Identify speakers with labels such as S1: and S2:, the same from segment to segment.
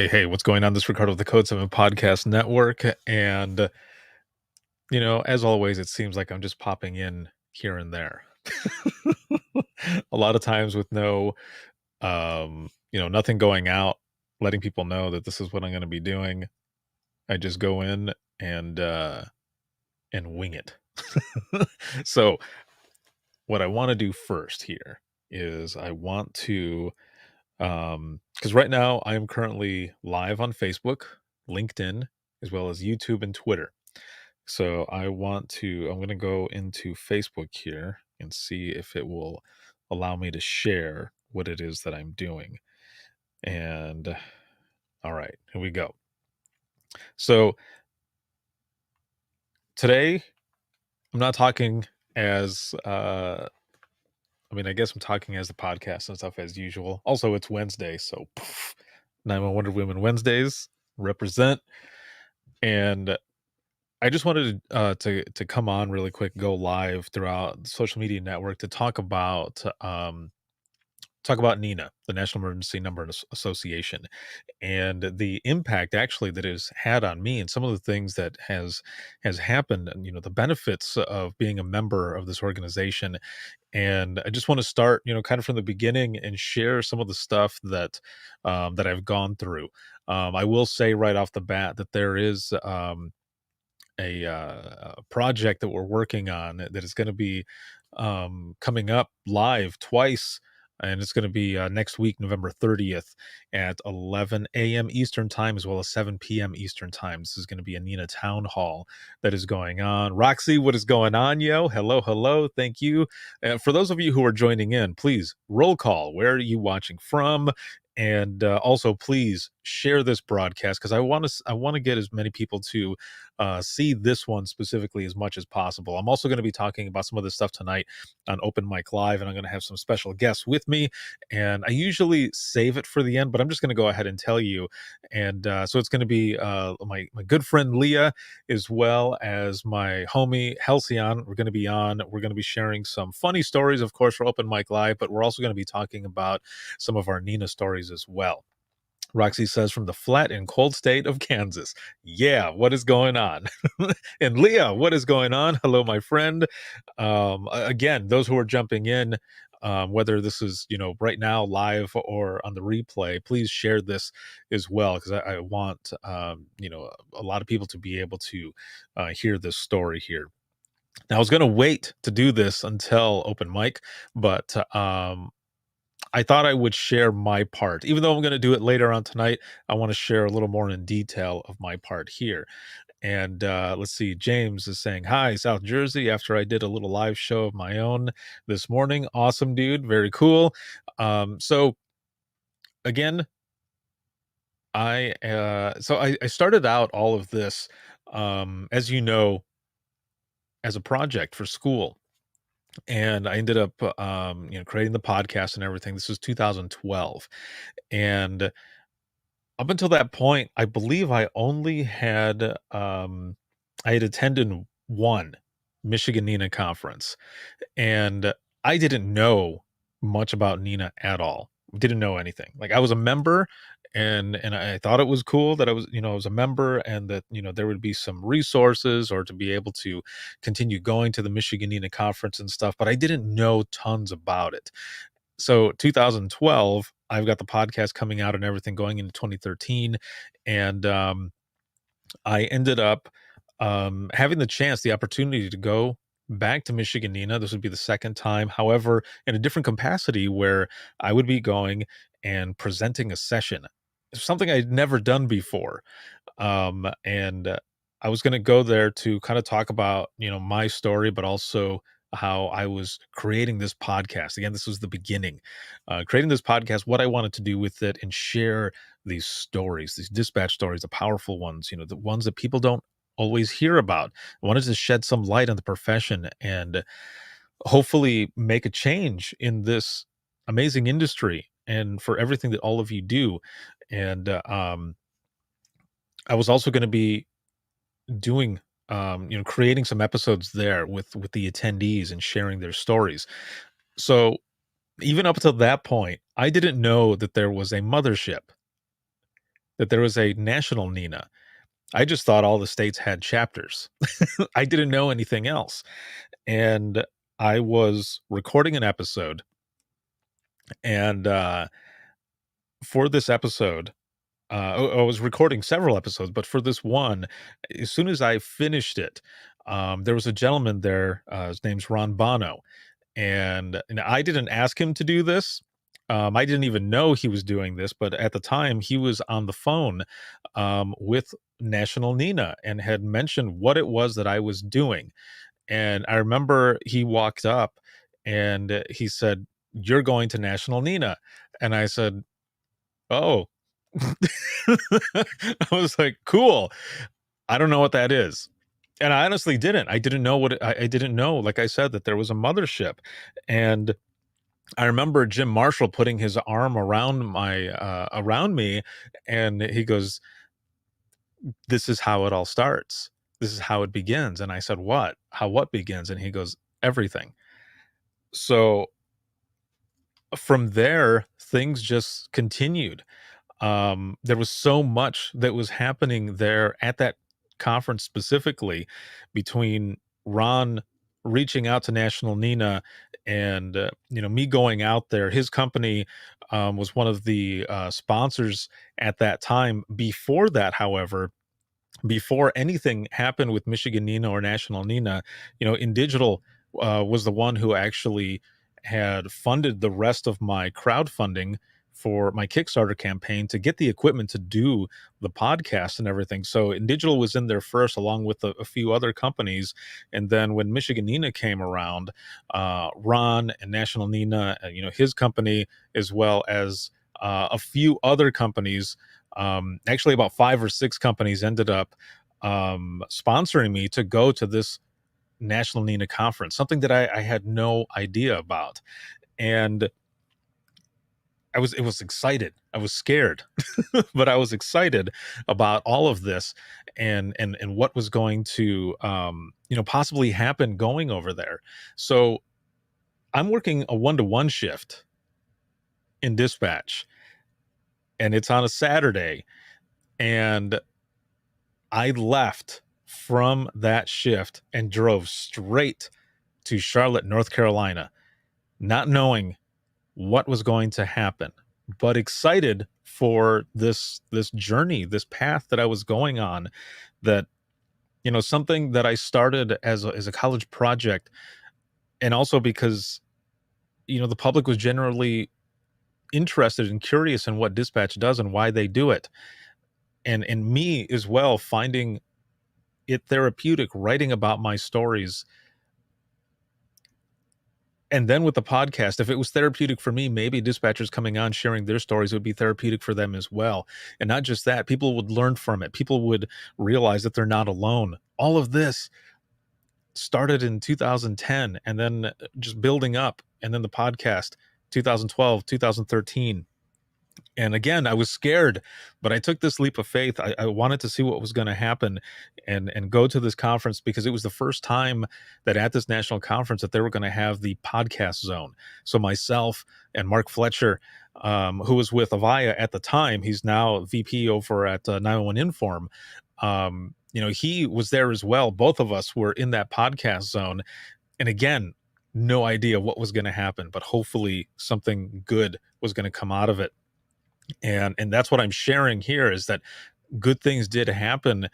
S1: Hey, what's going on? This is Ricardo of the Code 7 Podcast Network. And, as always, it seems like I'm just popping in here and there. A lot of times with nothing going out, letting people know that this is what I'm going to be doing. I just go in and wing it. So, what I want to do first here is I want to because right now I am currently live on Facebook, LinkedIn, as well as YouTube and Twitter. So I'm going to go into Facebook here and see if it will allow me to share what it is that I'm doing. And all right, here we go. So today I'm not talking as, I guess I'm talking as the podcast and stuff as usual. Also, it's Wednesday. So 9 Wonder Women Wednesdays represent. And I just wanted to come on really quick, go live throughout the social media network to talk about NENA, the National Emergency Number Association, and the impact actually that it has had on me, and some of the things that has happened, and the benefits of being a member of this organization. And I just want to start, kind of from the beginning and share some of the stuff that I've gone through. I will say right off the bat that there is a project that we're working on that is going to be coming up live twice. And it's going to be next week, November 30th at 11 a.m. Eastern Time, as well as 7 p.m. Eastern Time. This is going to be a NENA Town Hall that is going on. Roxy, what is going on, yo? Hello, hello. Thank you. For those of you who are joining in, please roll call. Where are you watching from? And also, please share this broadcast because I want to get as many people to see this one specifically as much as possible. I'm also going to be talking about some of this stuff tonight on Open Mic Live, and I'm going to have some special guests with me. And I usually save it for the end, but I'm just going to go ahead and tell you. And so it's going to be my good friend Leah, as well as my homie Halcyon. We're going to be on. We're going to be sharing some funny stories, of course, for Open Mic Live, but we're also going to be talking about some of our NENA stories as well. Roxy says from the flat and cold state of Kansas. Yeah, what is going on? And Leah, what is going on? Hello, my friend. Again, those who are jumping in, whether this is right now live or on the replay, please share this as well because I want a lot of people to be able to hear this story here. Now, I was going to wait to do this until open mic, but I thought I would share my part. Even though I'm going to do it later on tonight, I want to share a little more in detail of my part here. And let's see, James is saying, hi, South Jersey, after I did a little live show of my own this morning. Awesome, dude. Very cool. So again, I started out all of this, as you know, as a project for school. And I ended up, creating the podcast and everything. This was 2012. And up until that point, I believe I had attended one Michigan NENA conference, and I didn't know much about NENA at all. Didn't know anything. Like, I was a member, and I thought it was cool that I was a member, and that, there would be some resources or to be able to continue going to the Michigan NENA conference and stuff, but I didn't know tons about it. So 2012, I've got the podcast coming out and everything going into 2013. And I ended up having the opportunity to go back to Michigan NENA. This would be the second time, however, in a different capacity where I would be going and presenting a session, something I'd never done before. And I was going to go there to kind of talk about, my story, but also how I was creating this podcast. Again, this was the beginning, creating this podcast, what I wanted to do with it, and share these stories, these dispatch stories, the powerful ones, the ones that people don't always hear about. I wanted to shed some light on the profession and hopefully make a change in this amazing industry and for everything that all of you do. And I was also going to be doing creating some episodes there with the attendees and sharing their stories. So even up until that point, I didn't know that there was a mothership that there was a national NENA. I just thought all the states had chapters. I didn't know anything else. And I was recording an episode, and for this episode, I was recording several episodes, but for this one, as soon as I finished it, there was a gentleman there. His name's Ron Bono, and I didn't ask him to do this. I didn't even know he was doing this, but at the time he was on the phone with National Nina and had mentioned what it was that I was doing. And I remember he walked up and he said, "You're going to National Nina." And I said, "Oh." I was like, "Cool. I don't know what that is." And I honestly didn't. I didn't know I didn't know, like I said, that there was a mothership. And I remember Jim Marshall putting his arm around around me, and he goes, "This is how it all starts. This is how it begins." And I said, "What? How what begins?" And he goes, "Everything." So from there, things just continued. There was so much that was happening there at that conference specifically, between Ron reaching out to National Nina and me going out there. His company was one of the sponsors at that time. Before that, however, before anything happened with Michigan Nina or National Nina, In Digital was the one who actually had funded the rest of my crowdfunding for my Kickstarter campaign to get the equipment to do the podcast and everything. So In Digital was in there first, along with a few other companies. And then when Michigan Nina came around, Ron and National Nina, his company, as well as a few other companies, actually about 5 or 6 companies ended up sponsoring me to go to this National NENA conference, something that I had no idea about. And it was excited. I was scared, but I was excited about all of this and what was going to possibly happen going over there. So I'm working a 1-to-1 shift in dispatch, and it's on a Saturday, and I left from that shift and drove straight to Charlotte, North Carolina, not knowing what was going to happen, but excited for this journey, this path that I was going on, that something that I started as a college project, and also because the public was generally interested and curious in what dispatch does and why they do it. And me as well, finding it therapeutic writing about my stories. And then with the podcast, if it was therapeutic for me, maybe dispatchers coming on sharing their stories would be therapeutic for them as well. And not just that, people would learn from it. People would realize that they're not alone. All of this started in 2010, and then just building up, and then the podcast 2012, 2013. And again, I was scared, but I took this leap of faith. I wanted to see what was going to happen, and go to this conference, because it was the first time that at this national conference that they were going to have the podcast zone. So myself and Mark Fletcher, who was with Avaya at the time, he's now VP over at 911 Inform. He was there as well. Both of us were in that podcast zone. And again, no idea what was going to happen, but hopefully something good was going to come out of it. And that's what I'm sharing here, is that good things did happen,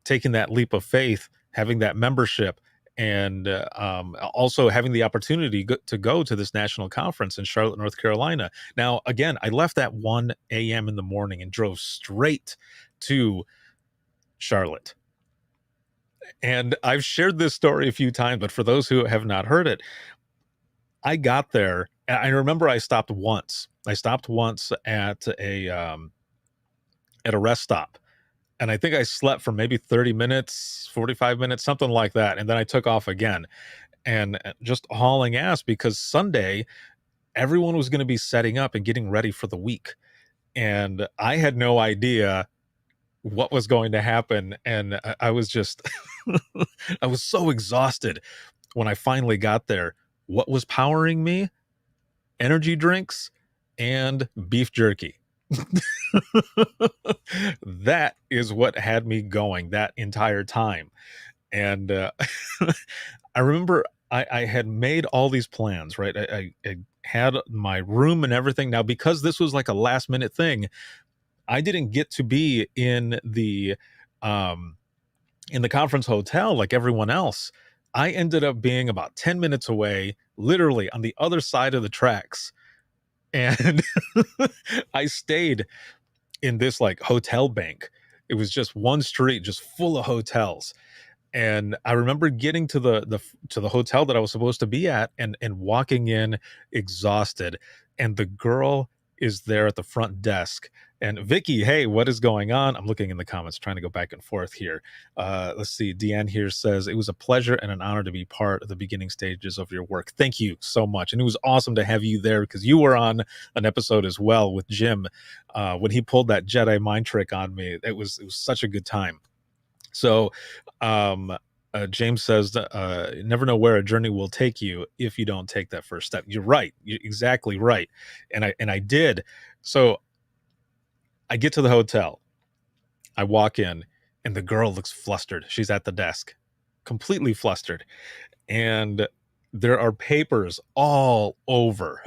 S1: taking that leap of faith, having that membership, and also having the opportunity to go to this national conference in Charlotte, North Carolina. Now, again, I left at 1 a.m. in the morning and drove straight to Charlotte. And I've shared this story a few times, but for those who have not heard it, I got there. I remember I stopped once. I stopped once at a rest stop. And I think I slept for maybe 30 minutes, 45 minutes, something like that. And then I took off again, and just hauling ass, because Sunday, everyone was going to be setting up and getting ready for the week. And I had no idea what was going to happen. And I was just, I was so exhausted when I finally got there. What was powering me? Energy drinks and beef jerky. That is what had me going that entire time, and, I remember I had made all these plans, right? I had my room and everything. Now, because this was like a last minute thing, I didn't get to be um, in the conference hotel like everyone else. I ended up being about 10 minutes away, literally on the other side of the tracks, and I stayed in this, like, hotel bank. It was just one street just full of hotels, and I remember getting to the hotel that I was supposed to be at and walking in exhausted, and the girl is there at the front desk. And Vicky, hey, what is going on? I'm looking in the comments, trying to go back and forth here. Let's see. Deanne here says it was a pleasure and an honor to be part of the beginning stages of your work. Thank you so much, and it was awesome to have you there because you were on an episode as well with Jim when he pulled that Jedi mind trick on me. It was such a good time. So, um, James says, "Never know where a journey will take you if you don't take that first step." You're right. You're exactly right. And I did. So I get to the hotel. I walk in, and the girl looks flustered. She's at the desk, completely flustered, and there are papers all over.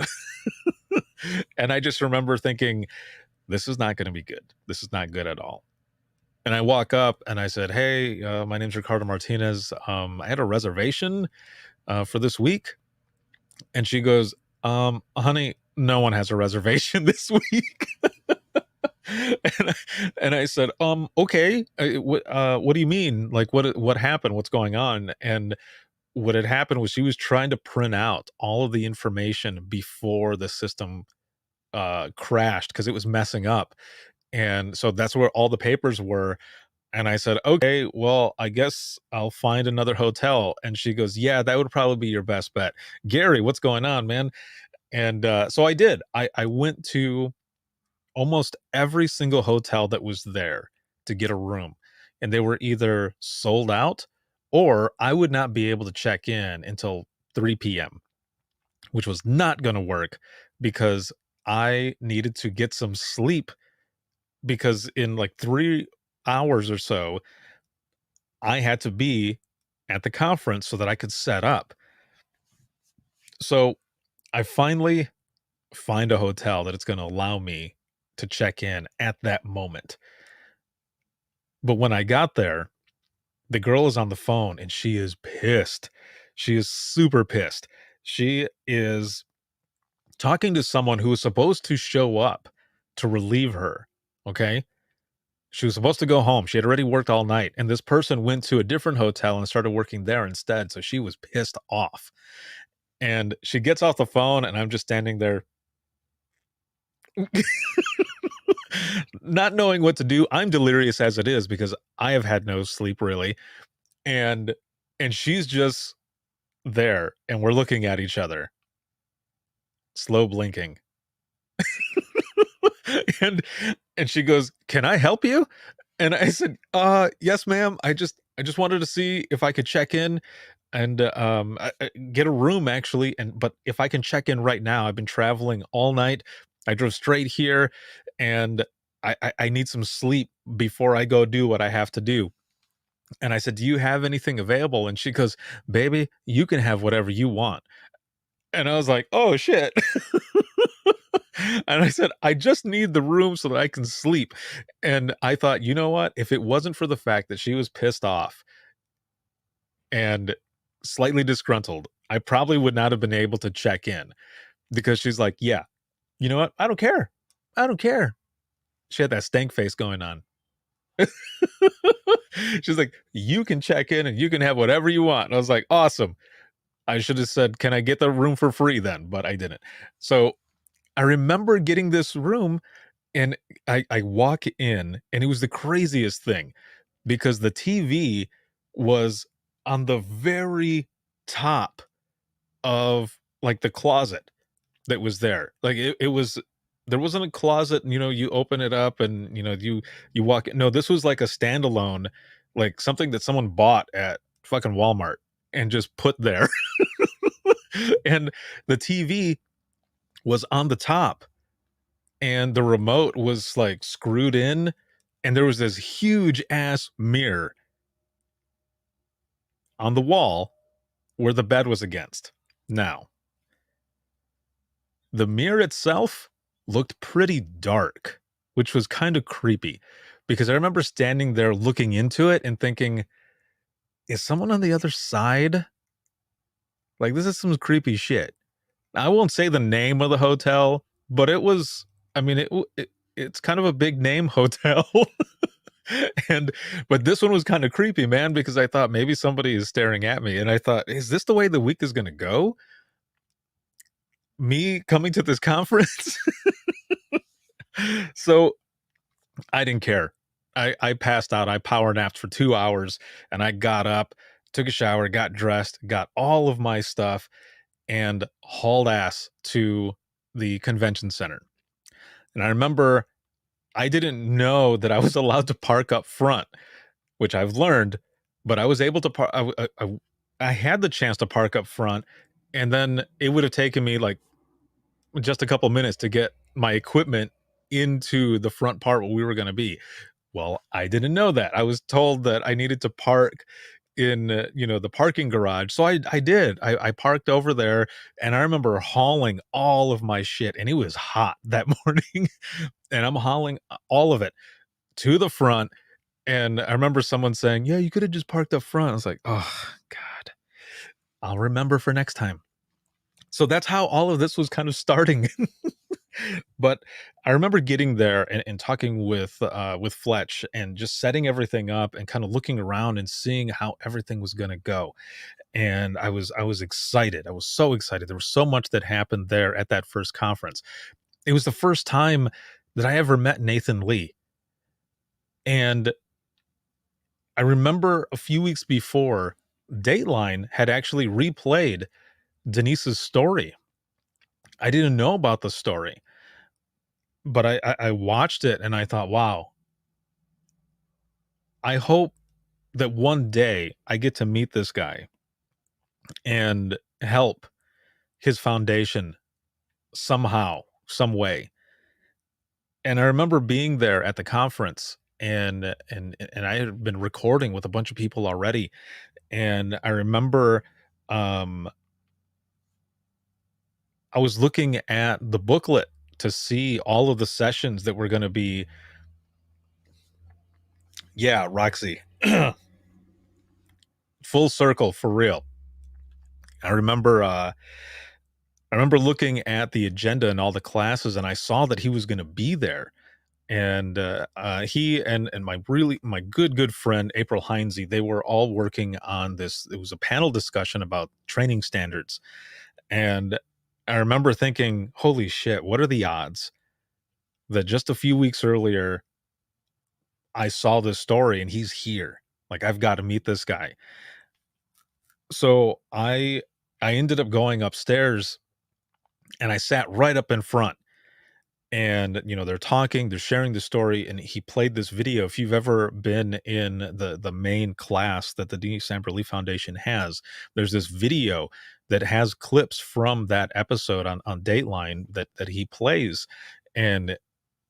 S1: And I just remember thinking, "This is not going to be good. This is not good at all." And I walk up and I said, "Hey, my name's Ricardo Martinez. I had a reservation for this week." And she goes, "Honey, no one has a reservation this week." And I said, okay. What do you mean? Like, what happened? What's going on?" And what had happened was she was trying to print out all of the information before the system crashed because it was messing up. And so that's where all the papers were. And I said, "Okay, well, I guess I'll find another hotel." And she goes, "Yeah, that would probably be your best bet. Gary, what's going on, man?" And so I did. I went to almost every single hotel that was there to get a room, and they were either sold out or I would not be able to check in until 3 p.m., which was not going to work because I needed to get some sleep because in like 3 hours or so, I had to be at the conference so that I could set up. So I finally find a hotel that it's going to allow me to check in at that moment. But when I got there, the girl is on the phone and she is pissed. She is super pissed. She is talking to someone who was supposed to show up to relieve her. Okay. She was supposed to go home. She had already worked all night, and this person went to a different hotel and started working there instead. So she was pissed off. And she gets off the phone, and I'm just standing there, not knowing what to do. I'm delirious as it is because I have had no sleep really. And she's just there, and we're looking at each other, slow blinking. and she goes, "Can I help you?" And I said, yes, ma'am. I just wanted to see if I could check in and get a room actually. And but if I can check in right now, I've been traveling all night. I drove straight here, and I need some sleep before I go do what I have to do. And I said, "Do you have anything available?" And she goes, "Baby, you can have whatever you want." And I was like, "Oh shit." And I said, "I just need the room so that I can sleep." And I thought, you know what? If it wasn't for the fact that she was pissed off and slightly disgruntled, I probably would not have been able to check in because she's like, "Yeah, you know what? I don't care. I don't care." She had that stank face going on. She's like, "You can check in and you can have whatever you want." And I was like, "Awesome." I should have said, "Can I get the room for free then?" But I didn't. So I remember getting this room, and I walk in, and it was the craziest thing because the TV was on the very top of, like, the closet that was there. Like, it was there wasn't a closet, you open it up and, you walk in. No, this was like a standalone, like, something that someone bought at fucking Walmart and just put there. And the TV was on the top, and the remote was like screwed in, and there was this huge ass mirror on the wall where the bed was against. Now, the mirror itself looked pretty dark, which was kind of creepy because I remember standing there looking into it and thinking, is someone on the other side? Like, this is some creepy shit. I won't say the name of the hotel, but it was, I mean, it's kind of a big name hotel. And but this one was kind of creepy, man, because I thought maybe somebody is staring at me, and I thought, is this the way the week is going to go? Me coming to this conference? So I didn't care. I passed out. I power napped for 2 hours, and I got up, took a shower, got dressed, got all of my stuff, and hauled ass to the convention center. And I remember I didn't know that I was allowed to park up front, which I've learned, but I was able to park. I had the chance to park up front, and then it would have taken me like just a couple minutes to get my equipment into the front part where we were going to be. Well, I didn't know that. I was told that I needed to park in the parking garage, so I did. I parked over there, and I remember hauling all of my shit, and it was hot that morning, and I'm hauling all of it to the front. And I remember someone saying, "Yeah, you could have just parked up front." I was like, "Oh God, I'll remember for next time." So that's how all of this was kind of starting. But I remember getting there and talking with Fletch and just setting everything up and kind of looking around and seeing how everything was going to go. And I was excited. I was so excited. There was so much that happened there at that first conference. It was the first time that I ever met Nathan Lee. And I remember a few weeks before, Dateline had actually replayed Denise's story. I didn't know about the story, but I watched it and I thought, wow, I hope that one day I get to meet this guy and help his foundation somehow, some way. And I remember being there at the conference, and I had been recording with a bunch of people already. And I remember um I was looking at the booklet to see all of the sessions that were going to be. Yeah, Roxy. Full circle for real. I remember I remember looking at the agenda and all the classes, and I saw that he was going to be there. And he and my good friend April Heinze, they were all working on this. It was a panel discussion about training standards. And I remember thinking, holy shit, what are the odds that just a few weeks earlier I saw this story and he's here? Like, I've got to meet this guy. So I ended up going upstairs and I sat right up in front. And they're talking, they're sharing the story, and he played this video. If you've ever been in the main class that the Denise Samper Lee Foundation has, there's this video that has clips from that episode on Dateline that he plays. And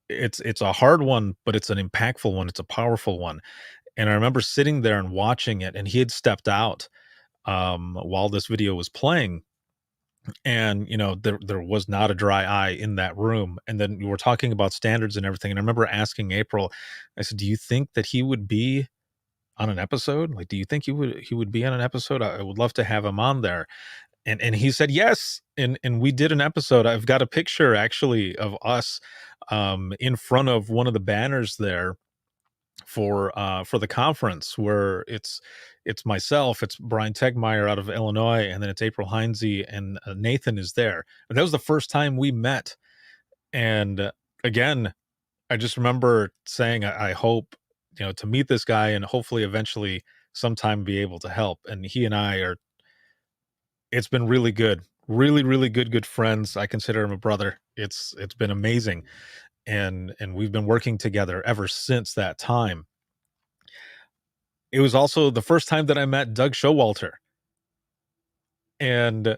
S1: it's a hard one, but it's an impactful one. It's a powerful one. And I remember sitting there and watching it, and he had stepped out while this video was playing. And there was not a dry eye in that room. And then we were talking about standards and everything, and I remember asking April, I said, do you think that he would be on an episode? Like, do you think he would be on an episode? I would love to have him on there. And he said yes, and we did an episode. I've got a picture actually of us in front of one of the banners there for the conference, where it's myself, it's Brian Tegmeyer out of Illinois, and then it's April Heinze, and Nathan is there. And that was the first time we met. And again, I just remember saying, I hope to meet this guy and hopefully eventually sometime be able to help. And he and I are. It's been really good, really, really good friends. I consider him a brother. It's been amazing, and we've been working together ever since that time. It was also the first time that I met Doug Showalter. And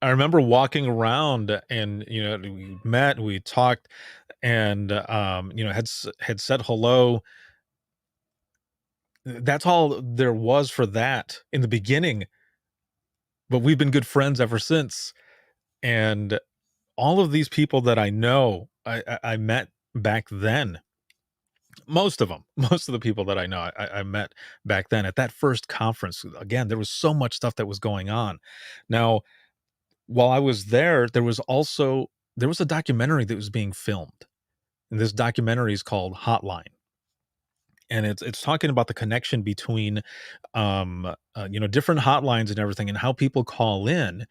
S1: I remember walking around and, we met, we talked, and, had said hello. That's all there was for that in the beginning, but we've been good friends ever since, and all of these people that I know, I met back then. Most of them, most of the people that I know, I met back then at that first conference. Again, there was so much stuff that was going on. Now, while I was there, there was a documentary that was being filmed, and this documentary is called Hotline, and it's talking about the connection between, different hotlines and everything, and how people call in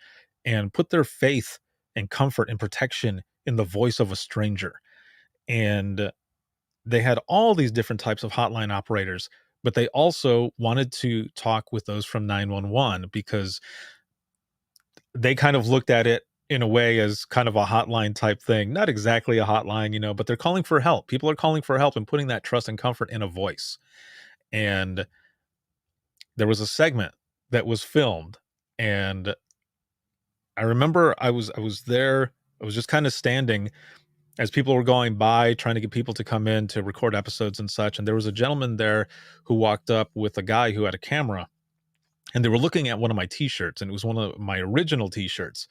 S1: and put their faith and comfort and protection in the voice of a stranger. And they had all these different types of hotline operators, but they also wanted to talk with those from 911 because they kind of looked at it in a way as kind of a hotline type thing. Not exactly a hotline, but they're calling for help. People are calling for help and putting that trust and comfort in a voice. And there was a segment that was filmed, and I remember I was there. I was just kind of standing as people were going by trying to get people to come in to record episodes and such, and there was a gentleman there who walked up with a guy who had a camera, and they were looking at one of my t-shirts, and it was one of my original t-shirts,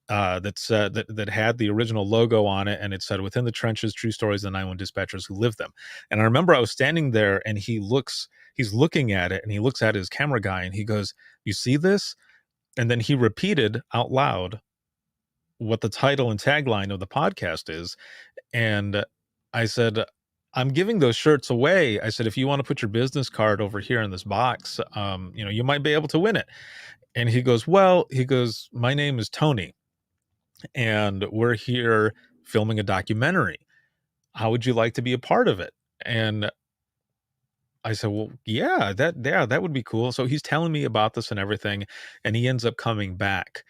S1: that said that had the original logo on it, and it said "Within the Trenches: True Stories of the 911 Dispatchers Who Lived Them." And I remember I was standing there, and he's looking at it, and he looks at his camera guy, and he goes, "You see this?" And then he repeated out loud what the title and tagline of the podcast is. And I said, "I'm giving those shirts away." I said, "If you want to put your business card over here in this box, you might be able to win it." And he goes, "My name is Tony, and we're here filming a documentary. How would you like to be a part of it?" And I said, "Well, yeah, that would be cool." So he's telling me about this and everything, and he ends up coming back.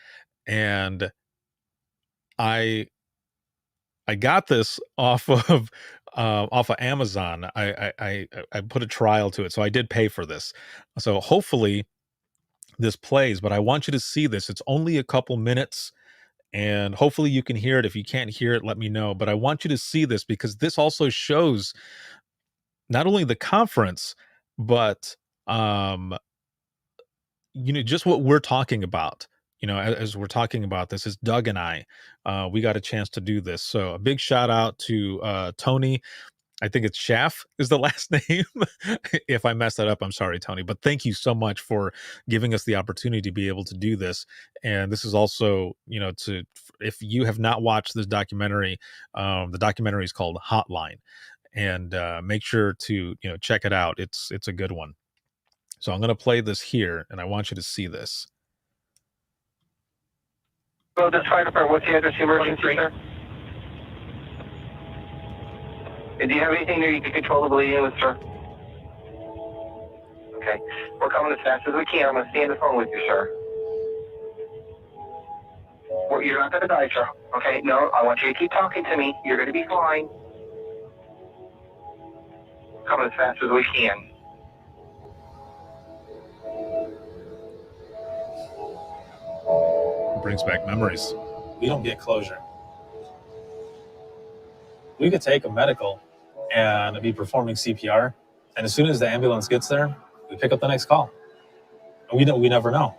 S1: And I I got this off of Amazon. I put a trial to it, so I did pay for this. So hopefully this plays, but I want you to see this. It's only a couple minutes, and hopefully you can hear it. If you can't hear it, let me know. But I want you to see this because this also shows not only the conference, but um, just what we're talking about. As we're talking about this, is Doug and I. We got a chance to do this. So a big shout out to Tony. I think it's Schaff is the last name. If I messed that up, I'm sorry, Tony. But thank you so much for giving us the opportunity to be able to do this. And this is also, if you have not watched this documentary, the documentary is called Hotline, and make sure to check it out. It's a good one. So I'm going to play this here, and I want you to see this.
S2: Well, this fire department, what's the address of emergency, sir? And do you have anything there you can control the bleeding with, sir? Okay. We're coming as fast as we can. I'm going to stay on the phone with you, sir. You're not going to die, sir. Okay? No, I want you to keep talking to me. You're going to be fine. Coming as fast as we can.
S1: It brings back memories.
S3: We don't get closure. We could take a medical and be performing CPR, and as soon as the ambulance gets there, we pick up the next call. We never know.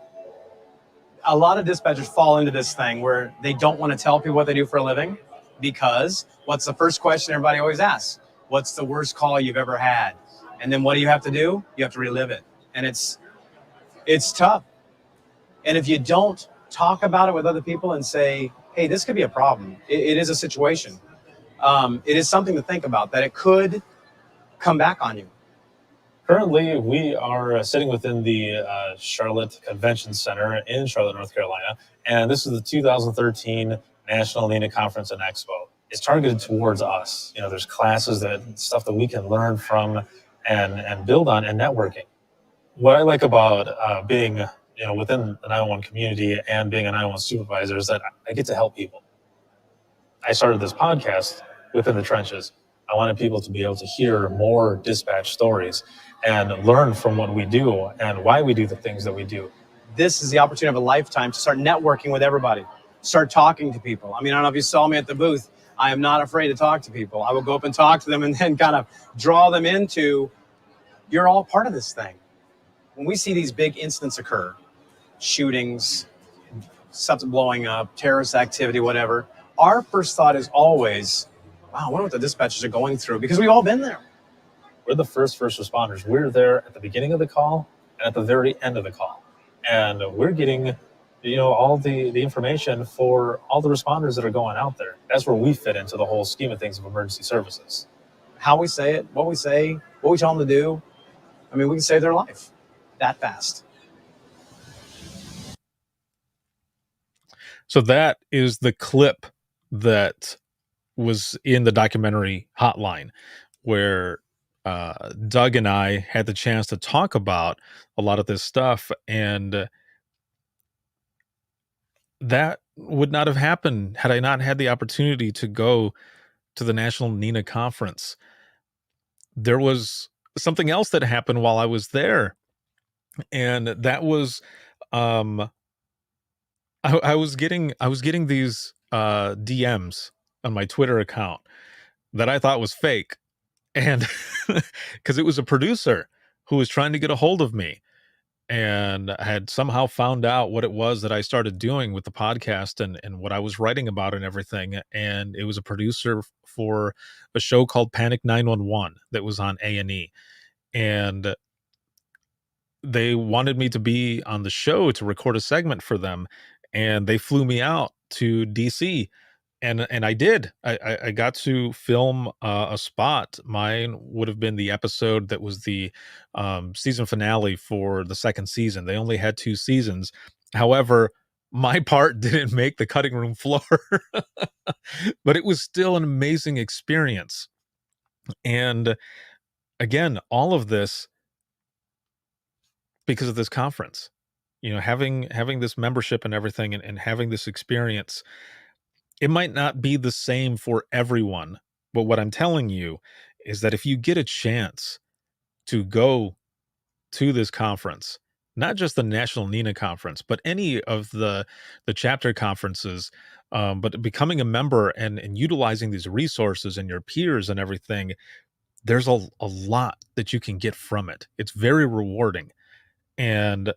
S4: A lot of dispatchers fall into this thing where they don't want to tell people what they do for a living, because what's the first question everybody always asks? What's the worst call you've ever had? And then what do you have to do? You have to relive it. And it's tough. And if you don't talk about it with other people and say, hey, this could be a problem. It is a situation. It is something to think about, that it could come back on you.
S3: Currently, we are sitting within the Charlotte Convention Center in Charlotte, North Carolina, and this is the 2013 National NENA Conference and Expo. It's targeted towards us. There's classes, stuff that we can learn from and build on, and networking. What I like about being within the 911 community and being a 911 supervisor is that I get to help people. I started this podcast, Within the Trenches. I wanted people to be able to hear more dispatch stories and learn from what we do and why we do the things that we do.
S4: this is the opportunity of a lifetime to start networking with everybody, start talking to people. I mean, I don't know if you saw me at the booth. I am not afraid to talk to people. I will go up and talk to them and then kind of draw them into, you're all part of this thing. When we see these big incidents occur, shootings, something blowing up, terrorist activity, whatever, our first thought is always, wow, I wonder what the dispatchers are going through, because we've all been there.
S3: We're the first responders. We're there at the beginning of the call and at the very end of the call. And we're getting, all the information for all the responders that are going out there. That's where we fit into the whole scheme of things of emergency services.
S4: How we say it, what we say, what we tell them to do. I mean, we can save their life that fast.
S1: So that is the clip that was in the documentary Hotline, where Doug and I had the chance to talk about a lot of this stuff, and that would not have happened had I not had the opportunity to go to the National NENA conference. There was something else that happened while I was there, and that was I was getting these DMs on my Twitter account that I thought was fake, and because it was a producer who was trying to get a hold of me, and I had somehow found out what it was that I started doing with the podcast and what I was writing about and everything. And it was a producer for a show called Panic 911 that was on A&E. And they wanted me to be on the show to record a segment for them. And they flew me out to DC, and I did. I got to film a spot. Mine would have been the episode that was the season finale for the second season. They only had 2 seasons. However, my part didn't make the cutting room floor, but it was still an amazing experience. And again, all of this because of this conference. Having this membership and everything, and having this experience. It might not be the same for everyone, but what I'm telling you is that if you get a chance to go to this conference, not just the National NENA conference, but any of the chapter conferences, but becoming a member and utilizing these resources and your peers and everything, there's a lot that you can get from it. It's very rewarding, and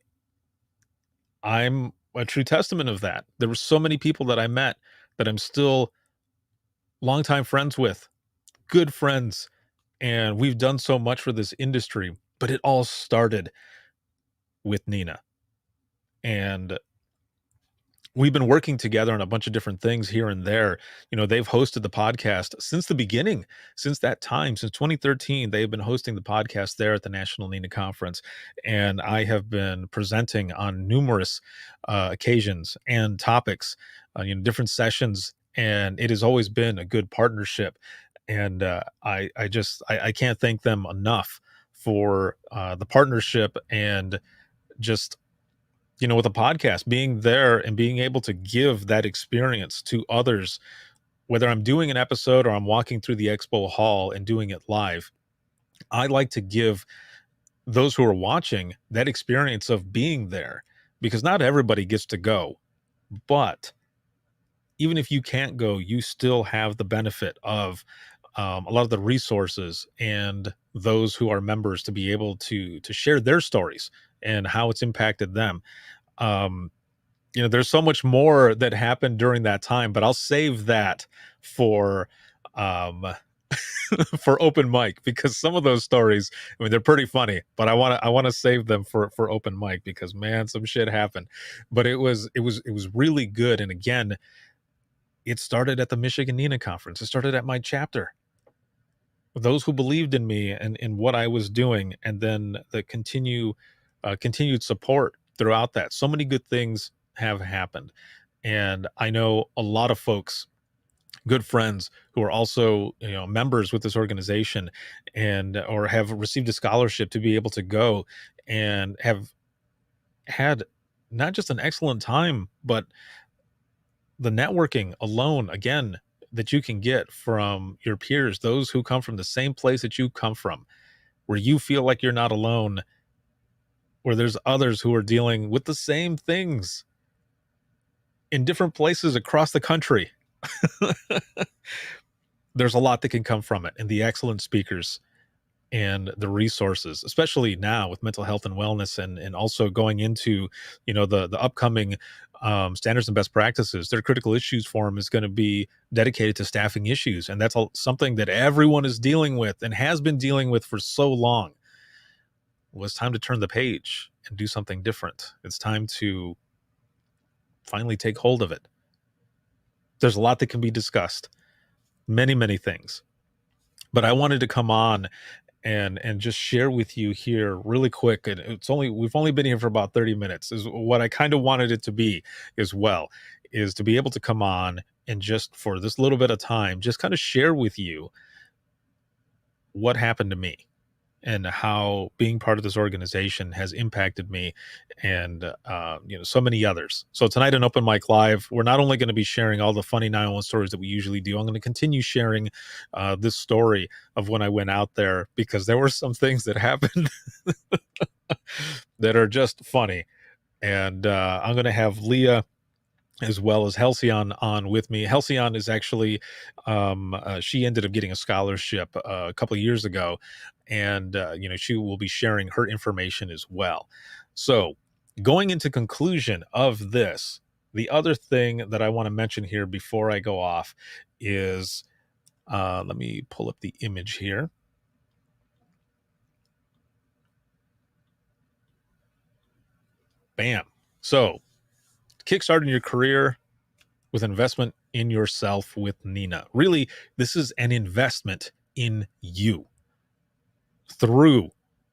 S1: I'm a true testament of that. There were so many people that I met that I'm still longtime friends with, good friends, and we've done so much for this industry, but it all started with NENA. And we've been working together on a bunch of different things here and there. They've hosted the podcast since the beginning, since that time, since 2013. They have been hosting the podcast there at the National NENA Conference. And I have been presenting on numerous occasions and topics, different sessions. And it has always been a good partnership. And I can't thank them enough for the partnership, and just with a podcast, being there and being able to give that experience to others, whether I'm doing an episode or I'm walking through the expo hall and doing it live. I like to give those who are watching that experience of being there, because not everybody gets to go. But even if you can't go, you still have the benefit of a lot of the resources and those who are members to be able to share their stories and how it's impacted them. Um, there's so much more that happened during that time, but I'll save that for um for open mic, because some of those stories, I mean, they're pretty funny, but I want to save them for open mic, because man, some shit happened. But it was really good. And again, it started at the Michigan NENA conference. It started at my chapter. Those who believed in me and in what I was doing, and then the continued support throughout that. So many good things have happened. And I know a lot of folks, good friends, who are also, members with this organization, and or have received a scholarship to be able to go, and have had not just an excellent time, but the networking alone, again, that you can get from your peers, those who come from the same place that you come from, where you feel like you're not alone. where there's others who are dealing with the same things in different places across the country. There's a lot that can come from it, and the excellent speakers and the resources, especially now with mental health and wellness, and also going into, the upcoming standards and best practices. Their critical issues forum is going to be dedicated to staffing issues, and that's something that everyone is dealing with and has been dealing with for so long. Well, it's time to turn the page and do something different. It's time to finally take hold of it. There's a lot that can be discussed, many things, but I wanted to come on and just share with you here really quick. And we've only been here for about 30 minutes, is what I kind of wanted it to be as well, is to be able to come on and just for this little bit of time just kind of share with you what happened to me and how being part of this organization has impacted me, and so many others. So tonight on Open Mic Live, we're not only going to be sharing all the funny 911 stories that we usually do. I'm going to continue sharing this story of when I went out there, because there were some things that happened that are just funny. And I'm going to have Leah as well as Halcyon on with me. Halcyon is actually, she ended up getting a scholarship a couple of years ago, and she will be sharing her information as well. So, going into conclusion of this, the other thing that I want to mention here before I go off is, let me pull up the image here. Bam. So, kickstarting your career with investment in yourself with NENA. Really, this is an investment in you through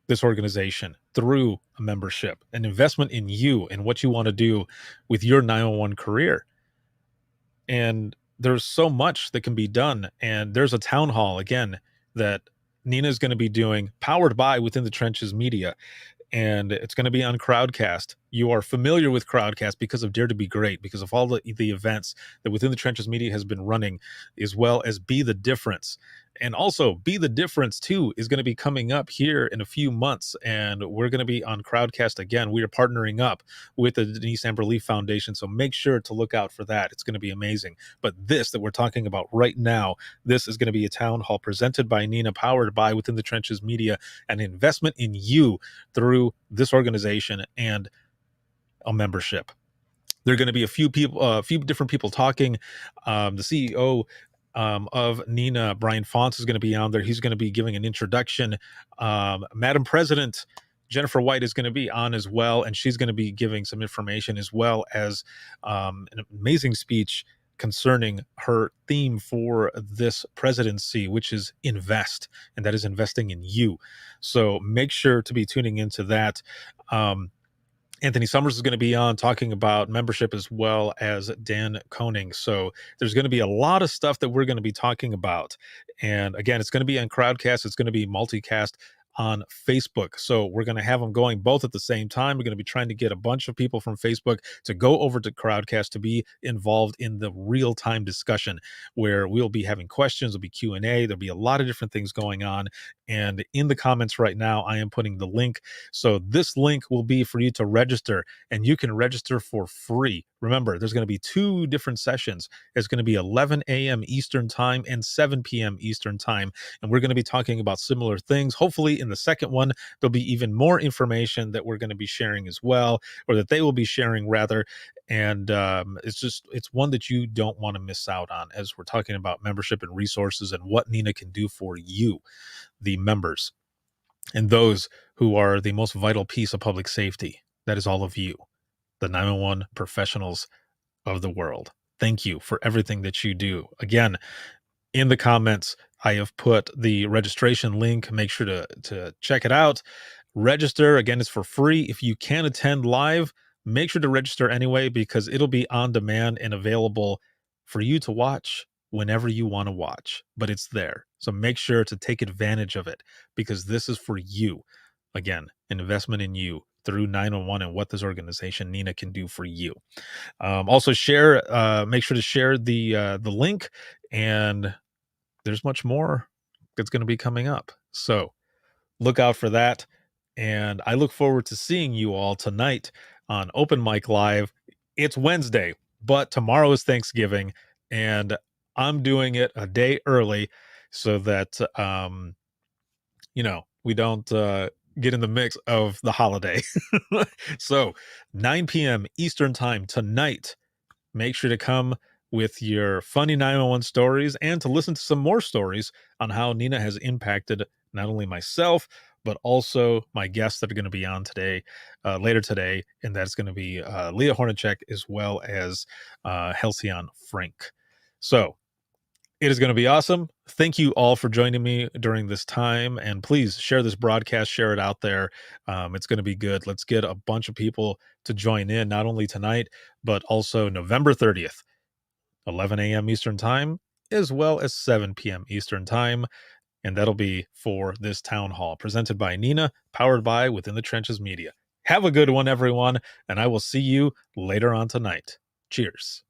S1: this organization, through a membership, an investment in you and what you want to do with your 911 career. And there's so much that can be done. And there's a town hall, again, that NENA is going to be doing, powered by Within the Trenches Media, and it's going to be on Crowdcast. You are familiar with Crowdcast because of Dare to Be Great, because of all the events that Within the Trenches Media has been running, as well as Be the Difference. And also, Be the Difference, too, is going to be coming up here in a few months, and we're going to be on Crowdcast again. We are partnering up with the Denise Amber Leaf Foundation, so make sure to look out for that. It's going to be amazing. But this that we're talking about right now, this is going to be a town hall presented by NENA, powered by Within the Trenches Media, an investment in you through this organization and a membership. There are going to be a few different people talking. The CEO of NENA, Brian Fonts, is going to be on there. He's going to be giving an introduction. Madam President Jennifer White is going to be on as well, and she's going to be giving some information, as well as an amazing speech concerning her theme for this presidency, which is invest, and that is investing in you. So make sure to be tuning into that. Anthony Summers is going to be on talking about membership, as well as Dan Koning. So there's going to be a lot of stuff that we're going to be talking about. And again, it's going to be on Crowdcast. It's going to be multicast on Facebook. So we're going to have them going both at the same time. We're going to be trying to get a bunch of people from Facebook to go over to Crowdcast to be involved in the real-time discussion, where we'll be having questions, there'll be Q&A, there'll be a lot of different things going on. And in the comments right now, I am putting the link. So this link will be for you to register, and you can register for free. Remember, there's going to be 2 different sessions. It's going to be 11 a.m. Eastern Time and 7 p.m. Eastern Time. And we're going to be talking about similar things. Hopefully in the second one, there'll be even more information that we're going to be sharing as well, or that they will be sharing rather. And it's one that you don't want to miss out on, as we're talking about membership and resources and what NENA can do for you, the members, and those who are the most vital piece of public safety. That is all of you, the 911 professionals of the world. Thank you for everything that you do. Again, in the comments, I have put the registration link. Make sure to check it out. Register. Again, it's for free. If you can attend live, make sure to register anyway, because it'll be on demand and available for you to watch whenever you want to watch, but it's there. So make sure to take advantage of it, because this is for you. Again, an investment in you through 911 and what this organization NENA can do for you. Also share, make sure to share the link, and there's much more that's going to be coming up. So look out for that. And I look forward to seeing you all tonight on Open Mic Live. It's Wednesday, but tomorrow is Thanksgiving, and I'm doing it a day early so that we don't get in the mix of the holiday. So 9 p.m. Eastern time tonight. Make sure to come with your funny 911 stories and to listen to some more stories on how Nina has impacted not only myself, but also my guests that are going to be on today, later today. And that's going to be Leah Hornacek as well as Halcyon Frank. So it is going to be awesome. Thank you all for joining me during this time. And please share this broadcast, share it out there. It's going to be good. Let's get a bunch of people to join in, not only tonight, but also November 30th, 11 a.m. Eastern Time, as well as 7 p.m. Eastern Time. And that'll be for this town hall presented by NENA, powered by Within the Trenches Media. Have a good one, everyone. And I will see you later on tonight. Cheers.